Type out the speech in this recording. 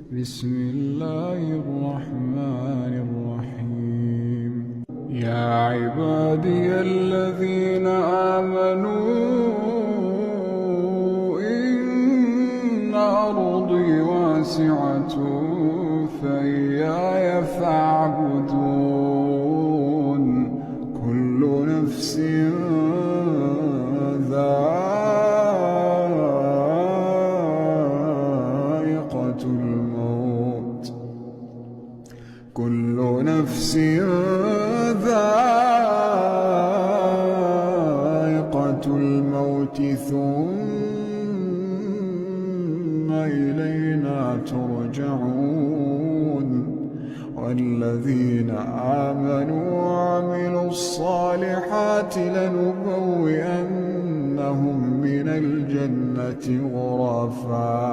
بسم الله الرحمن الرحيم. يا عبادي الذين آمنوا إن أرضي واسعة فإياي فاعبدون. كل نفس ذائقة الموت كل نفس ذائقة الموت ثم إلينا ترجعون. والذين آمنوا وعملوا الصالحات لنبوئنهم من الجنة غرفا